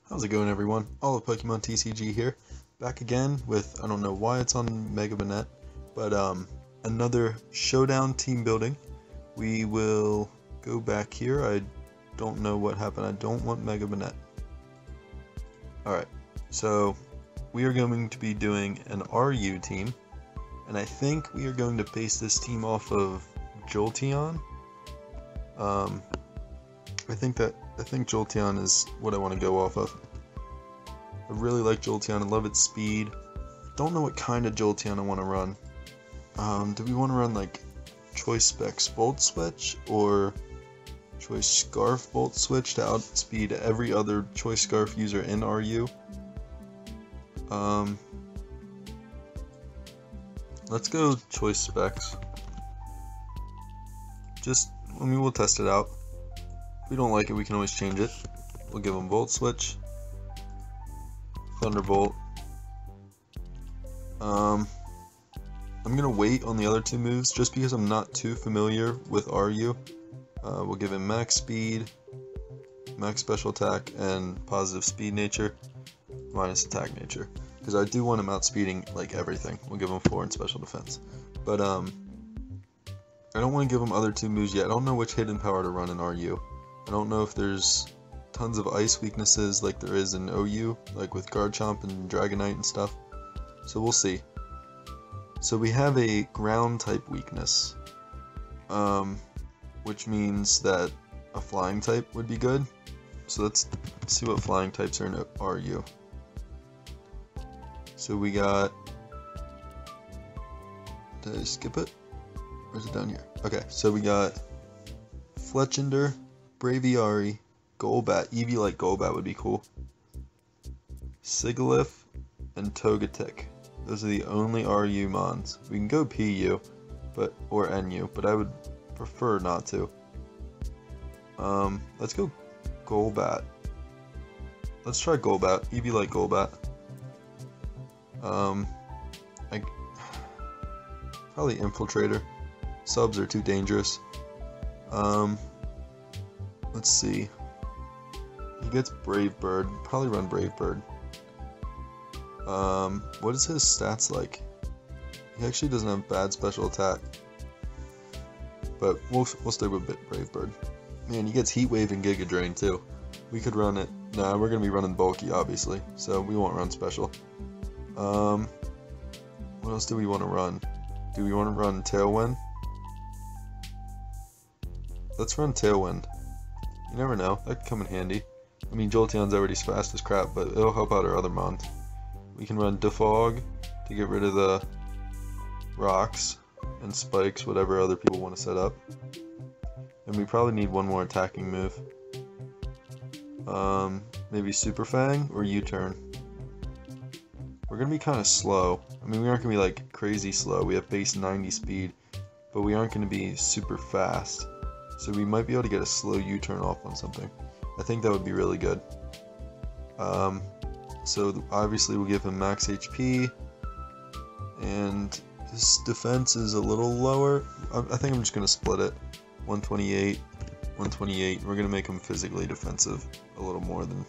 How's it going, everyone? AllofPokemonTCG here, back again with, I don't know why it's on Mega Banette, but another Showdown Teambuilding. We will go back here. I don't know what happened. I don't want Mega Banette. Alright, so we are going to be doing an RU team, and I think we are going to base this team off of Jolteon. I think Jolteon is what I want to go off of. I really like Jolteon. I love its speed. Don't know what kind of Jolteon I want to run. Do we want to run like Choice Specs Volt Switch or Choice Scarf Volt Switch to outspeed every other Choice Scarf user in RU? Let's go Choice Specs. We'll test it out. If we don't like it, we can always change it. We'll give them Volt Switch, Thunderbolt. I'm gonna wait on the other two moves just because I'm not too familiar with RU. We'll give him Max Speed, Max Special Attack, and Positive Speed Nature, minus Attack Nature. Because I do want him outspeeding like everything. We'll give him 4 in Special Defense. But I don't want to give him other two moves yet. I don't know which hidden power to run in RU. I don't know if there's tons of ice weaknesses like there is in OU, like with Garchomp and Dragonite and stuff. So we'll see. So we have a ground type weakness, which means that a flying type would be good. So let's see what flying types are in RU. So we got, did I skip it? Or is it down here? Okay, so we got Fletchinder, Braviary, Golbat. Eevee like Golbat would be cool. Sigilyph and Togetic. Those are the only RU mons. We can go PU, or NU, but I would prefer not to. Let's go Golbat. Let's try Golbat. Eevee like Golbat. Probably Infiltrator. Subs are too dangerous. Let's see. He gets Brave Bird. Probably run Brave Bird. What is his stats like? He actually doesn't have bad special attack. But we'll stick with Brave Bird. Man, he gets Heat Wave and Giga Drain too. We could run it. Nah, we're gonna be running bulky, obviously, so we won't run special. What else do we want to run? Do we want to run Tailwind? Let's run Tailwind. You never know, that could come in handy. I mean, Jolteon's already fast as crap, but it'll help out our other mons. We can run Defog to get rid of the rocks and spikes, whatever other people want to set up. And we probably need one more attacking move. Maybe Super Fang or U-Turn. We're going to be kind of slow. I mean, we aren't going to be like crazy slow. We have base 90 speed, but we aren't going to be super fast. So we might be able to get a slow U-turn off on something. I think that would be really good. So obviously we'll give him max HP, and his defense is a little lower. I think I'm just going to split it. 128, 128. We're going to make him physically defensive a little more than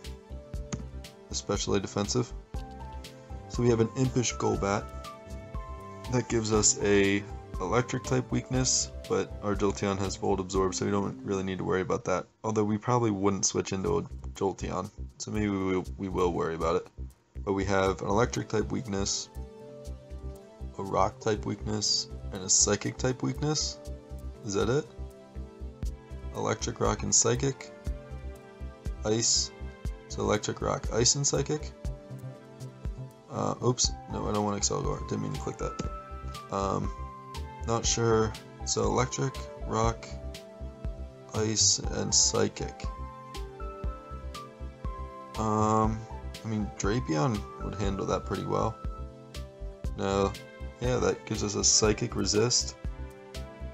especially defensive. So we have an Impish Golbat. That gives us a electric type weakness, but our Jolteon has Volt Absorb, so we don't really need to worry about that. Although we probably wouldn't switch into a Jolteon, so maybe we will worry about it. But we have an electric type weakness, a rock type weakness, and a psychic type weakness. Is that it? Electric, rock, and psychic. Ice. So electric, rock, ice, and psychic. Oops, no, I don't want Excelgor. Didn't mean to click that. Not sure. So electric, rock, ice, and psychic. I mean, Drapion would handle that pretty well. No, yeah, that gives us a psychic resist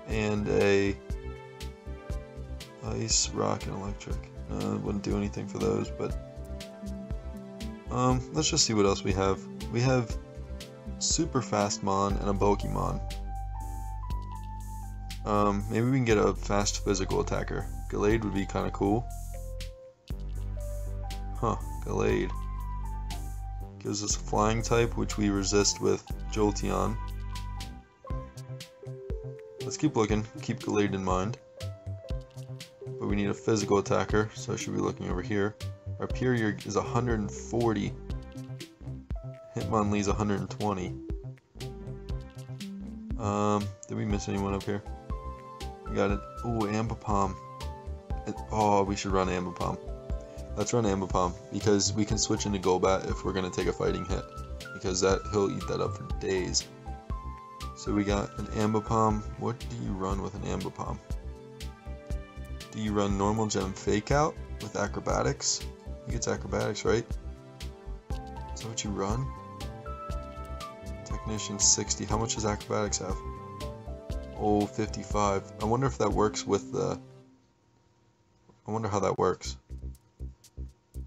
and a ice, rock, and electric. It wouldn't do anything for those, but let's just see what else we have. We have super fast mon and a bulky mon. Maybe we can get a fast physical attacker. Gallade would be kind of cool. Huh, Gallade. Gives us a flying type, which we resist with Jolteon. Let's keep looking, keep Gallade in mind. But we need a physical attacker, so I should be looking over here. Our Purier is 140. Hitmonlee's 120. Did we miss anyone up here? We got it. Ooh, Ambipom. Oh, we should run Ambipom. Let's run Ambipom, because we can switch into Golbat if we're going to take a fighting hit. Because he'll eat that up for days. So we got an Ambipom. What do you run with an Ambipom? Do you run normal gem fake out with acrobatics? I think it's acrobatics, right? Is that what you run? Technician 60. How much does acrobatics have? Oh, 55. I wonder if that works with the... I wonder how that works.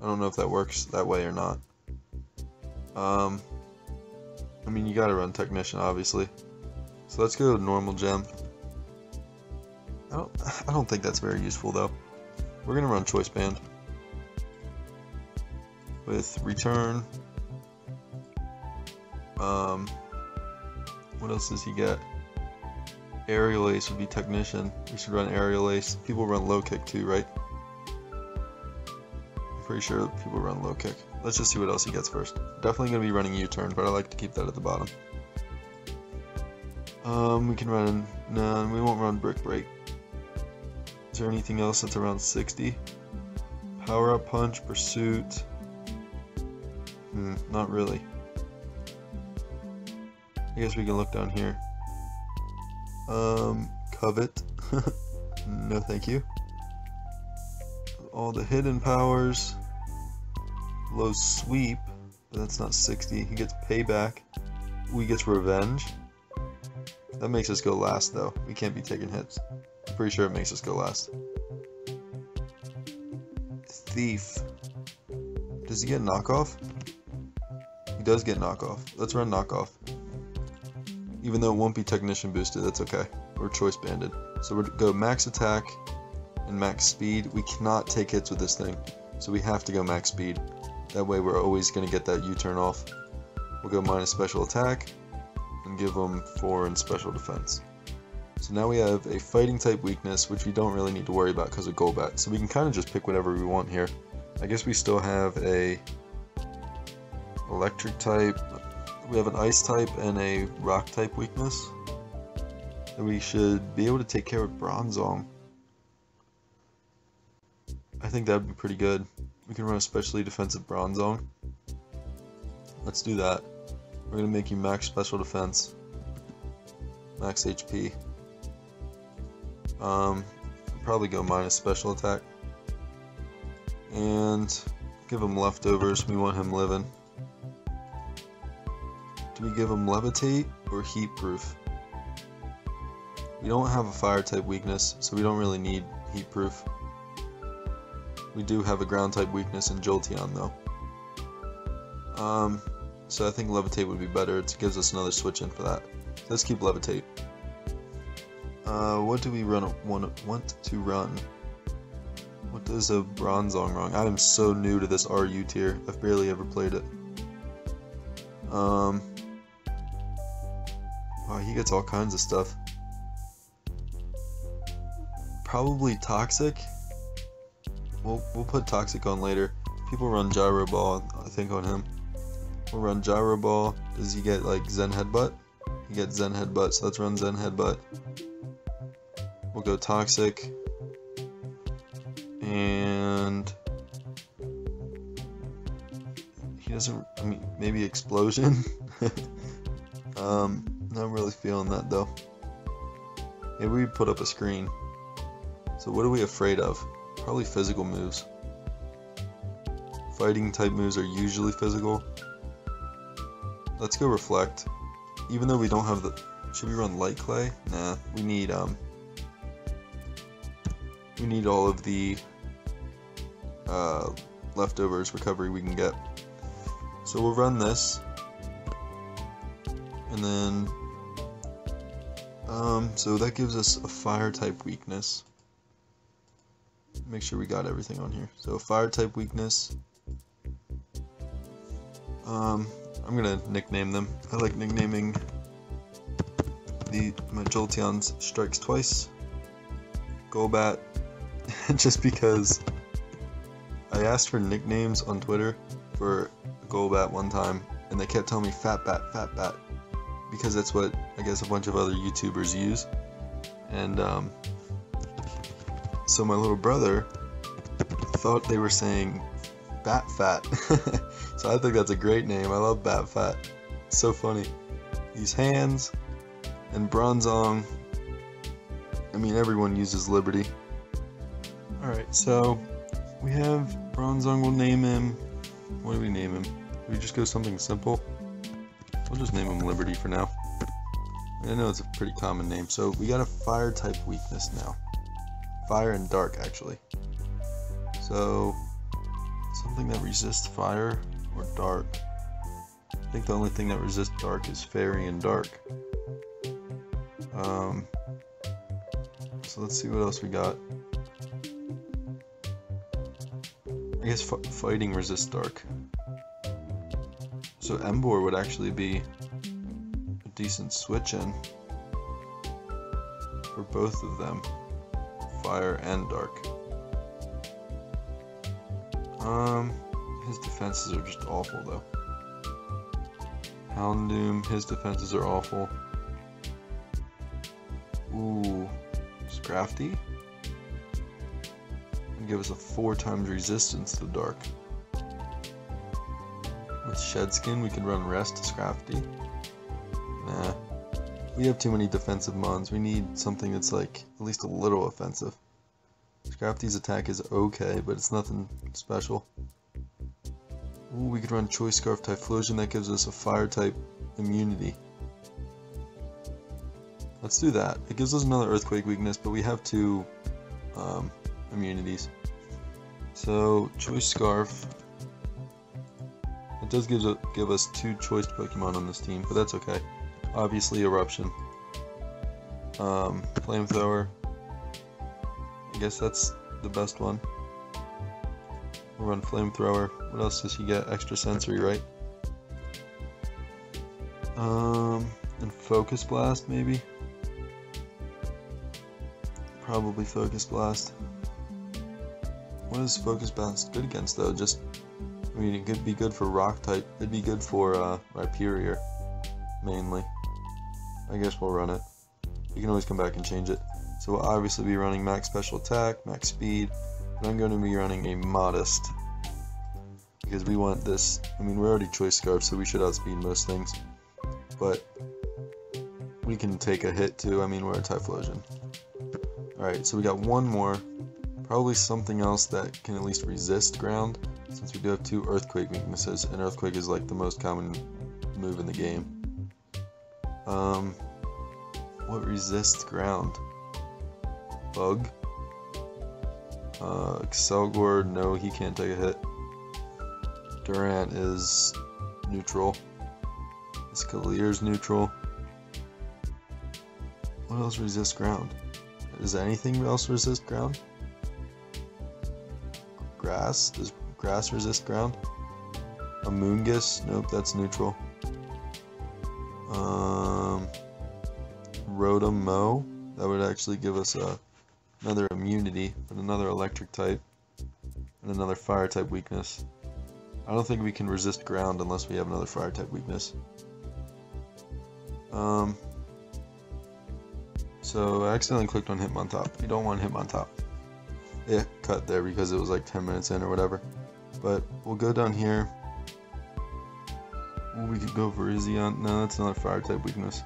I don't know if that works that way or not. I mean, you gotta run Technician, obviously. So let's go normal gem. I don't think that's very useful, though. We're gonna run Choice Band. With Return. What else does he get? Aerial Ace would be Technician. We should run Aerial Ace. People run Low Kick too, right? I'm pretty sure people run Low Kick. Let's just see what else he gets first. Definitely going to be running U-Turn, but I like to keep that at the bottom. We can run... No, we won't run Brick Break. Is there anything else that's around 60? Power Up Punch, Pursuit... not really. I guess we can look down here. Covet. No thank you. All the hidden powers. Low Sweep, but that's not 60. He gets Payback. He gets Revenge. That makes us go last though. We can't be taking hits. I'm pretty sure it makes us go last. Thief. Does he get Knockoff? He does get Knockoff. Let's run Knockoff. Even though it won't be Technician boosted, that's okay. We're Choice Banded. So we're go Max Attack and Max Speed. We cannot take hits with this thing, so we have to go Max Speed. That way we're always going to get that U-turn off. We'll go minus Special Attack and give them 4 in Special Defense. So now we have a Fighting type weakness, which we don't really need to worry about because of Golbat. So we can kind of just pick whatever we want here. I guess we still have a Electric type. We have an Ice type and a Rock type weakness. And we should be able to take care of Bronzong. I think that would be pretty good. We can run a specially defensive Bronzong. Let's do that. We're going to make you max special defense. Max HP. Probably go minus special attack. And give him leftovers. We want him living. Do we give him Levitate or Heat Proof? We don't have a Fire type weakness, so we don't really need Heat Proof. We do have a Ground type weakness in Jolteon though. So I think Levitate would be better. It gives us another switch in for that. So let's keep Levitate. What do we want to run? What does a Bronzong run? I am so new to this RU tier. I've barely ever played it. Wow, he gets all kinds of stuff. Probably Toxic. We'll put Toxic on later. People run Gyro Ball, I think, on him. We'll run Gyro Ball. Does he get like Zen Headbutt? He gets Zen Headbutt, so let's run Zen Headbutt. We'll go Toxic. And he doesn't, I mean, maybe Explosion? Not really feeling that though. Maybe we put up a screen. So what are we afraid of? Probably physical moves. Fighting type moves are usually physical. Let's go Reflect. Even though we don't have the... Should we run Light Clay? Nah, we need all of the leftovers recovery we can get. So we'll run this. And then So that gives us a fire type weakness. Make sure we got everything on here. So fire type weakness. I'm gonna nickname them. I like nicknaming my Jolteons Strikes Twice, Golbat, just because I asked for nicknames on Twitter for Golbat one time, and they kept telling me Fat Bat, because that's what I guess a bunch of other YouTubers use. And so my little brother thought they were saying Bat Fat. So I think that's a great name. I love Bat Fat. It's so funny. These hands and Bronzong. I mean, everyone uses Liberty. Alright, so we have Bronzong. We'll name him. What do we name him? Do we just go something simple? We'll just name him Liberty for now. I know it's a pretty common name. So we got a fire type weakness now. Fire and dark, actually. So something that resists fire or dark. I think the only thing that resists dark is fairy and dark. So let's see what else we got. I guess fighting resists dark. So Emboar would actually be a decent switch in for both of them, fire and dark. His defenses are just awful though. Houndoom, his defenses are awful. Ooh, Scrafty? And give us a 4 times resistance to dark. With Shedskin, we can run Rest to Scrafty. Nah. We have too many defensive mons. We need something that's like at least a little offensive. Scrafty's attack is okay, but it's nothing special. Ooh, we could run Choice Scarf Typhlosion. That gives us a fire type immunity. Let's do that. It gives us another Earthquake weakness, but we have 2 immunities. So Choice Scarf. It does give us 2 choice Pokemon on this team, but that's okay. Obviously Eruption. Flamethrower. I guess that's the best one. We'll run Flamethrower. What else does he get? Extra Sensory, right? And Focus Blast, maybe? Probably Focus Blast. What is Focus Blast good against, though? Just, I mean, it could be good for Rock type. It'd be good for Rhyperior, mainly. I guess we'll run it. You can always come back and change it. So we'll obviously be running max special attack, max speed, but I'm going to be running a modest, because we want this. I mean, we're already Choice Scarf, so we should outspeed most things, but we can take a hit too. I mean, we're a Typhlosion. Alright, so we got one more, probably something else that can at least resist ground, since we do have 2 Earthquake weaknesses, and Earthquake is like the most common move in the game. What resists ground? Bug? Excelgor, no, he can't take a hit. Durant is neutral. Escalier's neutral. What else resists ground? Does anything else resist ground? Grass? Does grass resist ground? Amoonguss? Nope, that's neutral. Rotom Mow? That would actually give us another immunity, but another electric type, and another fire type weakness. I don't think we can resist ground unless we have another fire type weakness. So I accidentally clicked on Hitmontop. You don't want Hitmontop. It cut there because it was like 10 minutes in or whatever. But we'll go down here. We could go for Izzion. No, that's another fire type weakness.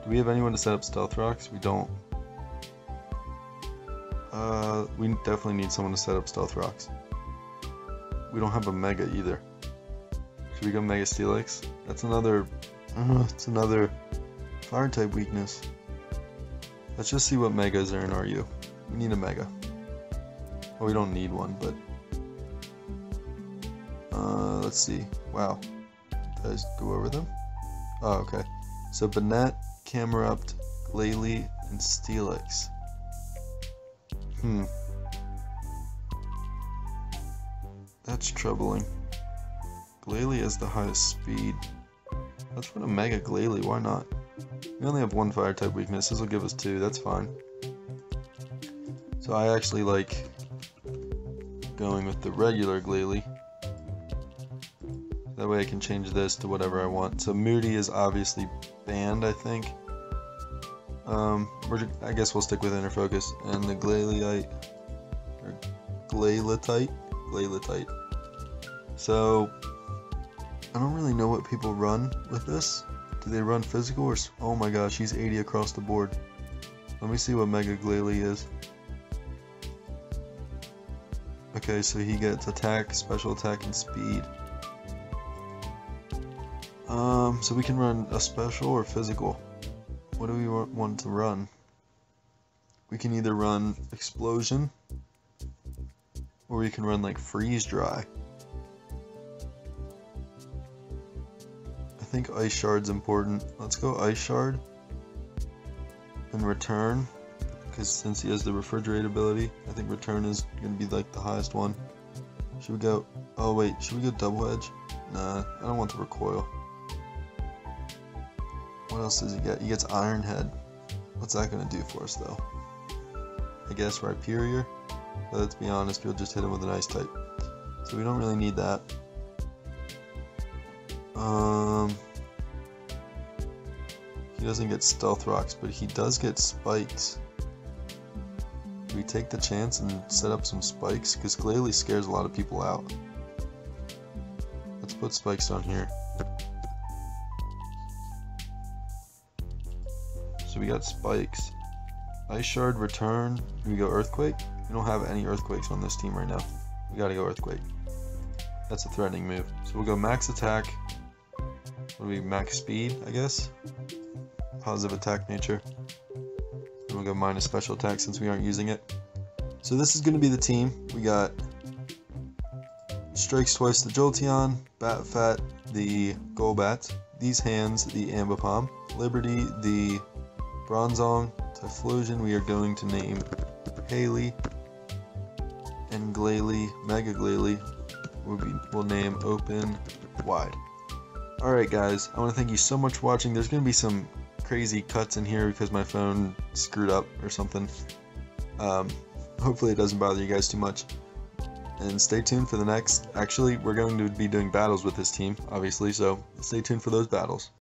Do we have anyone to set up Stealth Rocks? We don't. We definitely need someone to set up Stealth Rocks. We don't have a Mega either. Should we go Mega Steelix? That's another... it's another fire type weakness. Let's just see what Megas are in RU. We need a Mega. Well, we don't need one, but... let's see. Wow. Did I just go over them? Oh, okay. So Banette, Camerupt, Glalie, and Steelix. That's troubling. Glalie has the highest speed. Let's run a Mega Glalie, why not? We only have one fire type weakness, this will give us 2, that's fine. So I actually like going with the regular Glalie. That way I can change this to whatever I want. So Moody is obviously banned, I think. I guess we'll stick with Inner Focus. And the Glalie, or Glalie. So, I don't really know what people run with this. Do they run physical or... Oh my gosh, he's 80 across the board. Let me see what Mega Glalie is. Okay, so he gets attack, special attack, and speed. So we can run a special or physical. What do we want to run? We can either run Explosion, or we can run like Freeze Dry. I think Ice Shard's important. Let's go Ice Shard and Return, because since he has the Refrigerate ability, I think Return is going to be like the highest one. Should we go... Oh wait, should we go Double Edge? Nah, I don't want the Recoil. What else does he get? He gets Iron Head. What's that going to do for us though? I guess Rhyperior, but let's be honest, we'll just hit him with an Ice type. So we don't really need that. He doesn't get Stealth Rocks, but he does get Spikes. Do we take the chance and set up some Spikes? Because Glalie scares a lot of people out. Let's put Spikes on here. So we got Spikes. Ice Shard, Return. Do we go Earthquake? We don't have any Earthquakes on this team right now. We gotta go Earthquake. That's a threatening move. So we'll go Max Attack. What do we, Max Speed, I guess? Positive Attack Nature. And we'll go minus Special Attack since we aren't using it. So this is gonna be the team. We got Strikes twice the Jolteon, Batfat, the Golbat, these hands, the Ambipom, Liberty, the Bronzong, Typhlosion we are going to name Haley, and Glalie, Mega Glalie, we'll name Open Wide. Alright guys, I want to thank you so much for watching. There's going to be some crazy cuts in here because my phone screwed up or something. Hopefully it doesn't bother you guys too much. And stay tuned for the next, actually we're going to be doing battles with this team, obviously, so stay tuned for those battles.